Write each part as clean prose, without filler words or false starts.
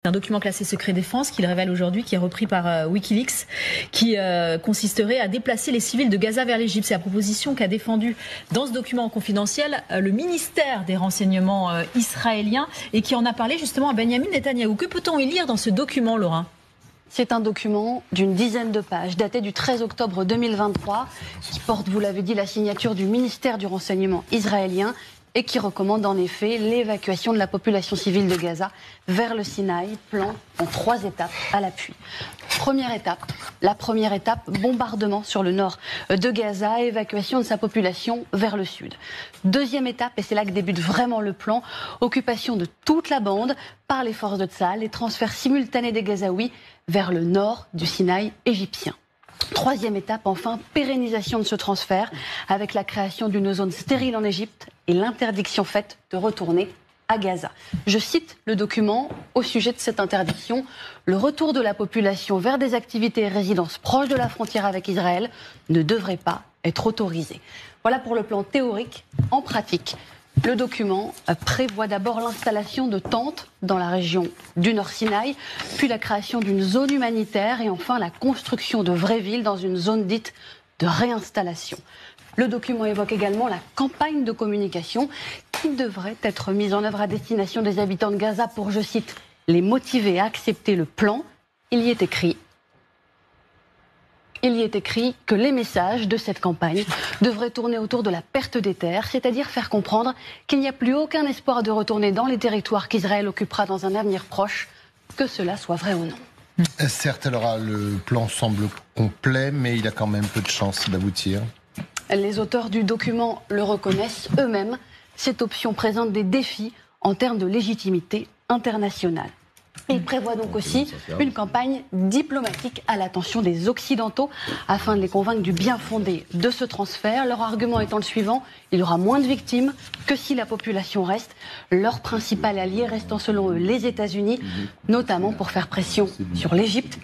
Un document classé secret défense qu'il révèle aujourd'hui, qui est repris par Wikileaks, qui consisterait à déplacer les civils de Gaza vers l'Égypte. C'est la proposition qu'a défendue dans ce document confidentiel le ministère des renseignements israélien et qui en a parlé justement à Benyamin Netanyahou. Que peut-on y lire dans ce document, Laura ? C'est un document d'une dizaine de pages, daté du 13 octobre 2023, qui porte, vous l'avez dit, la signature du ministère du renseignement israélien et qui recommande en effet l'évacuation de la population civile de Gaza vers le Sinaï, plan en 3 étapes à l'appui. La première étape, bombardement sur le nord de Gaza, évacuation de sa population vers le sud. Deuxième étape, et c'est là que débute vraiment le plan, occupation de toute la bande par les forces de Tsahal et transfert simultané des Gazaouis vers le nord du Sinaï égyptien. Troisième étape, enfin, pérennisation de ce transfert avec la création d'une zone stérile en Égypte et l'interdiction faite de retourner à Gaza. Je cite le document au sujet de cette interdiction. Le retour de la population vers des activités et résidences proches de la frontière avec Israël ne devrait pas être autorisé. Voilà pour le plan théorique. En pratique, le document prévoit d'abord l'installation de tentes dans la région du Nord Sinaï, puis la création d'une zone humanitaire et enfin la construction de vraies villes dans une zone dite de réinstallation. Le document évoque également la campagne de communication qui devrait être mise en œuvre à destination des habitants de Gaza pour, je cite, les motiver à accepter le plan. Il y est écrit que les messages de cette campagne devraient tourner autour de la perte des terres, c'est-à-dire faire comprendre qu'il n'y a plus aucun espoir de retourner dans les territoires qu'Israël occupera dans un avenir proche, que cela soit vrai ou non. Certes, alors, le plan semble complet, mais il a quand même peu de chances d'aboutir. Les auteurs du document le reconnaissent eux-mêmes. Cette option présente des défis en termes de légitimité internationale. Il prévoit donc aussi une campagne diplomatique à l'attention des Occidentaux afin de les convaincre du bien fondé de ce transfert. Leur argument étant le suivant, il y aura moins de victimes que si la population reste. Leur principal allié restant selon eux les États-Unis, notamment pour faire pression sur l'Égypte.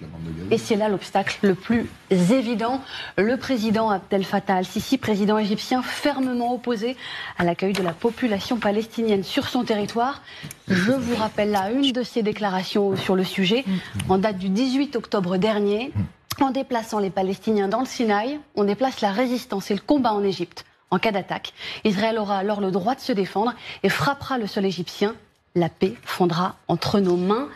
Et c'est là l'obstacle le plus évident. Le président Abdel Fattah al-Sisi, président égyptien, fermement opposé à l'accueil de la population palestinienne sur son territoire. Je vous rappelle là une de ses déclarations sur le sujet, en date du 18 octobre dernier. En déplaçant les Palestiniens dans le Sinaï, on déplace la résistance et le combat en Égypte. En cas d'attaque, Israël aura alors le droit de se défendre et frappera le sol égyptien. La paix fondra entre nos mains.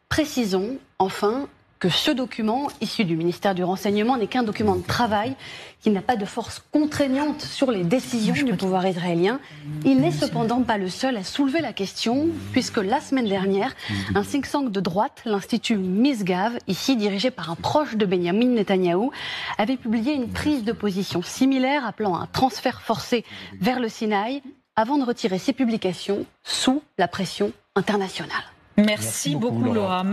Précisons enfin que ce document, issu du ministère du Renseignement, n'est qu'un document de travail qui n'a pas de force contraignante sur les décisions du pouvoir israélien. Il n'est cependant pas le seul à soulever la question, puisque la semaine dernière, un think tank de droite, l'Institut Misgav, ici dirigé par un proche de Benyamin Netanyahou, avait publié une prise de position similaire appelant à un transfert forcé vers le Sinaï, avant de retirer ses publications sous la pression internationale. Merci beaucoup, Laura.